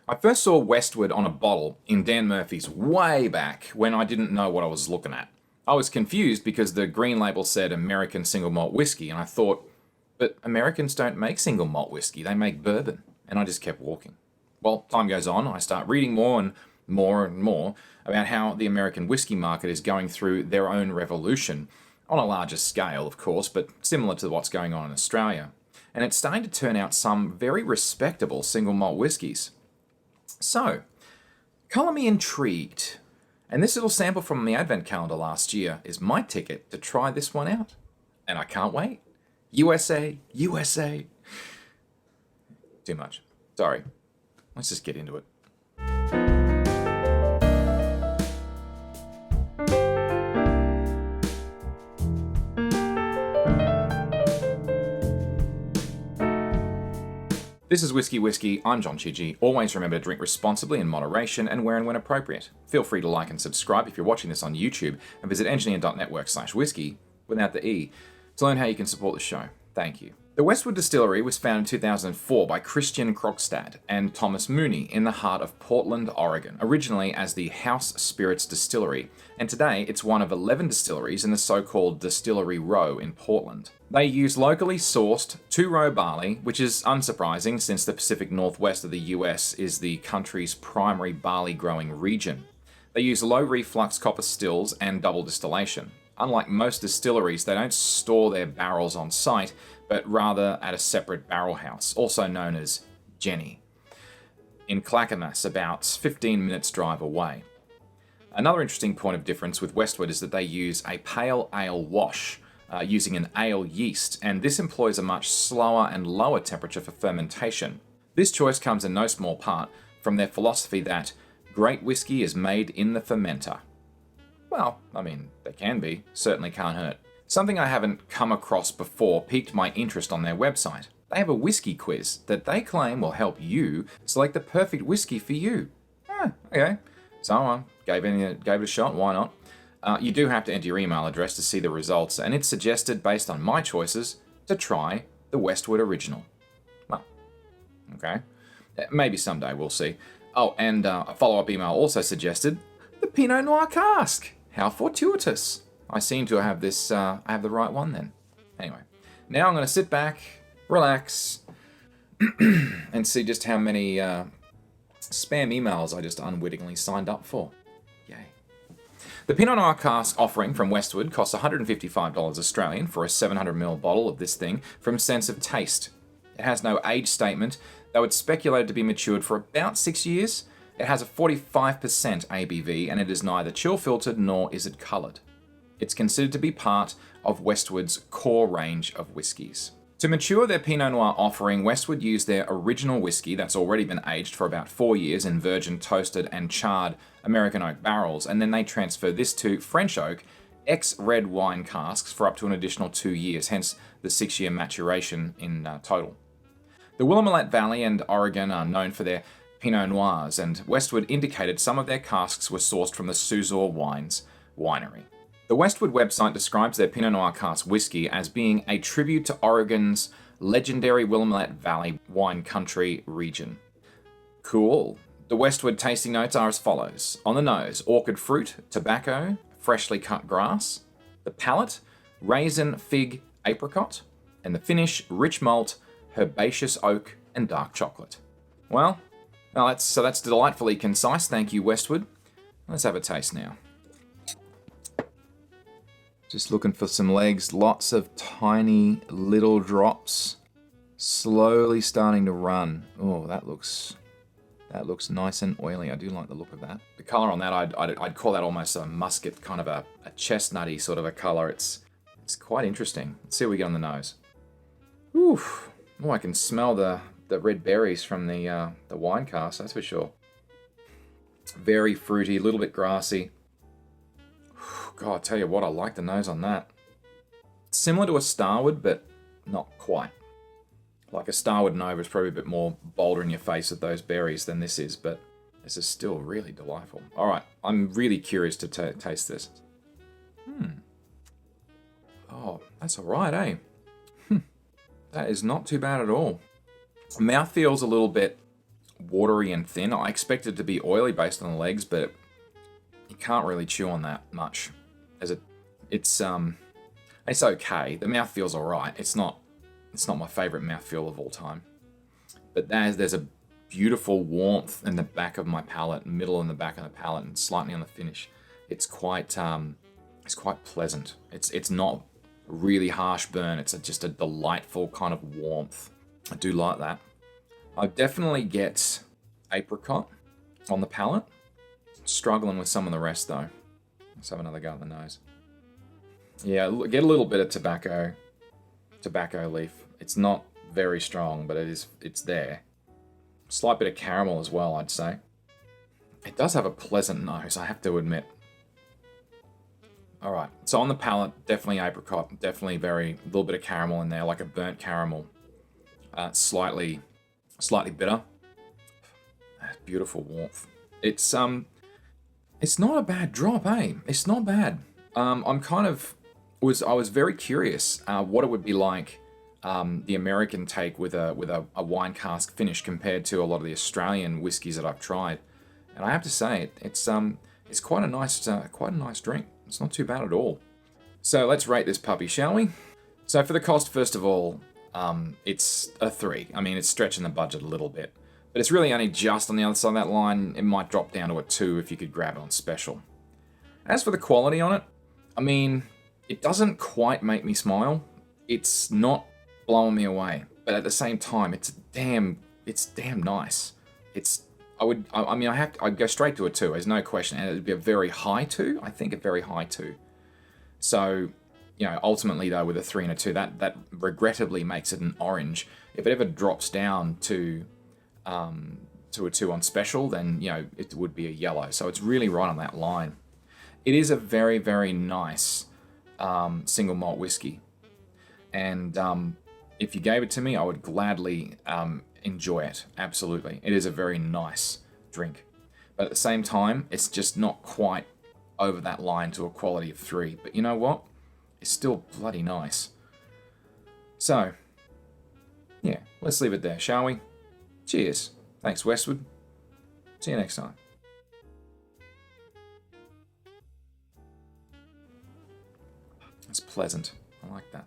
I first saw Westward on a bottle in Dan Murphy's way back when I didn't know what I was looking at. I was confused because the green label said American single malt whiskey, and I thought, but Americans don't make single malt whiskey, they make bourbon. And I just kept walking. Well, time goes on, I start reading more and more about how the American whiskey market is going through their own revolution, on a larger scale, of course, but similar to what's going on in Australia. And it's starting to turn out some very respectable single malt whiskies. So, color me intrigued. And this little sample from the Advent calendar last year is my ticket to try this one out. And I can't wait. USA, USA. Too much. Sorry. Let's just get into it. This is Whisky. I'm John Chidgey. Always remember to drink responsibly in moderation and where and when appropriate. Feel free to like and subscribe if you're watching this on YouTube, and visit engineer.network/whiskey, without the E, to learn how you can support the show. Thank you. The Westward Distillery was founded in 2004 by Christian Krogstad and Thomas Mooney in the heart of Portland, Oregon, originally as the House Spirits Distillery, and today it's one of 11 distilleries in the so-called Distillery Row in Portland. They use locally sourced two-row barley, which is unsurprising since the Pacific Northwest of the US is the country's primary barley growing region. They use low reflux copper stills and double distillation. Unlike most distilleries, they don't store their barrels on site, but rather at a separate barrel house, also known as Jenny, in Clackamas, about 15 minutes drive away. Another interesting point of difference with Westward is that they use a pale ale wash, using an ale yeast, and this employs a much slower and lower temperature for fermentation. This choice comes in no small part from their philosophy that great whiskey is made in the fermenter. Well, I mean, they can be, certainly can't hurt. Something I haven't come across before piqued my interest on their website. They have a whiskey quiz that they claim will help you select the perfect whiskey for you. Okay. So I gave it a shot, why not? You do have to enter your email address to see the results, and it's suggested, based on my choices, to try the Westward Original. Well, okay. Maybe someday, we'll see. Oh, and a follow-up email also suggested the Pinot Noir Cask. How fortuitous. I seem to have this, I have the right one then. Anyway, now I'm going to sit back, relax, and see just how many spam emails I just unwittingly signed up for. Yay. The Pinot Noir Cask offering from Westward costs $155 Australian for a 700ml bottle of this thing from Sense of Taste. It has no age statement, though it's speculated to be matured for about 6 years. It has a 45% ABV, and it is neither chill filtered nor is it coloured. It's considered to be part of Westward's core range of whiskies. To mature their Pinot Noir offering, Westward used their original whiskey that's already been aged for about 4 years in virgin toasted and charred American oak barrels, and then they transferred this to French oak ex-red wine casks for up to an additional 2 years, hence the 6-year maturation in total. The Willamette Valley and Oregon are known for their Pinot Noirs, and Westward indicated some of their casks were sourced from the Suzor Wines winery. The Westward website describes their Pinot Noir Cask whiskey as being a tribute to Oregon's legendary Willamette Valley wine country region. Cool. The Westward tasting notes are as follows. On the nose, orchid fruit, tobacco, freshly cut grass. The palate, raisin, fig, apricot. And the finish, rich malt, herbaceous oak, and dark chocolate. Well, that's delightfully concise. Thank you, Westward. Let's have a taste now. Just looking for some legs, lots of tiny little drops, slowly starting to run. Oh, that looks nice and oily. I do like the look of that. The color on that, I'd call that almost a musket, kind of a chestnutty sort of a color. It's quite interesting. Let's see what we get on the nose. Oof. Oh, I can smell the red berries from the wine cask, that's for sure. Very fruity, a little bit grassy. God, I'll tell you what, I like the nose on that. Similar to a Starward, but not quite. Like a Starward Nova is probably a bit more bolder in your face with those berries than this is, but this is still really delightful. All right, I'm really curious to taste this. Oh, that's all right, eh? That is not too bad at all. Mouth feels a little bit watery and thin. I expected it to be oily based on the legs, but you can't really chew on that much. It's okay. The mouth feels alright. It's not my favourite mouthfeel of all time. But there's a beautiful warmth in the back of my palate, middle and the back of the palate, and slightly on the finish. It's quite pleasant. It's not a really harsh burn. It's just a delightful kind of warmth. I do like that. I definitely get apricot on the palate. Struggling with some of the rest though. Let's have another go at the nose. Yeah, get a little bit of tobacco leaf. It's not very strong, but it's there. Slight bit of caramel as well, I'd say. It does have a pleasant nose, I have to admit. Alright, so on the palate, definitely apricot, definitely a little bit of caramel in there, like a burnt caramel. Slightly bitter. Beautiful warmth. It's not a bad drop, eh? It's not bad. I was very curious what it would be like, the American take with a wine cask finish compared to a lot of the Australian whiskies that I've tried, and I have to say it's quite a nice drink. It's not too bad at all. So let's rate this puppy, shall we? So for the cost, first of all, it's a 3. I mean, it's stretching the budget a little bit, but it's really only just on the other side of that line. It might drop down to a 2 if you could grab it on special. As for the quality on it, I mean, it doesn't quite make me smile. It's not blowing me away, but at the same time, it's damn nice. I'd go straight to a 2. There's no question, and it'd be a very high 2. I think a very high 2. So, ultimately though, with a 3 and a 2, that regrettably makes it an orange. If it ever drops down to a 2 on special, then it would be a yellow. So it's really right on that line. It is a very, very nice single malt whiskey, and if you gave it to me, I would gladly enjoy it. Absolutely, it is a very nice drink, but at the same time, it's just not quite over that line to a quality of 3. But you know what? It's still bloody nice. So, yeah, let's leave it there, shall we? Cheers. Thanks, Westward. See you next time. It's pleasant. I like that.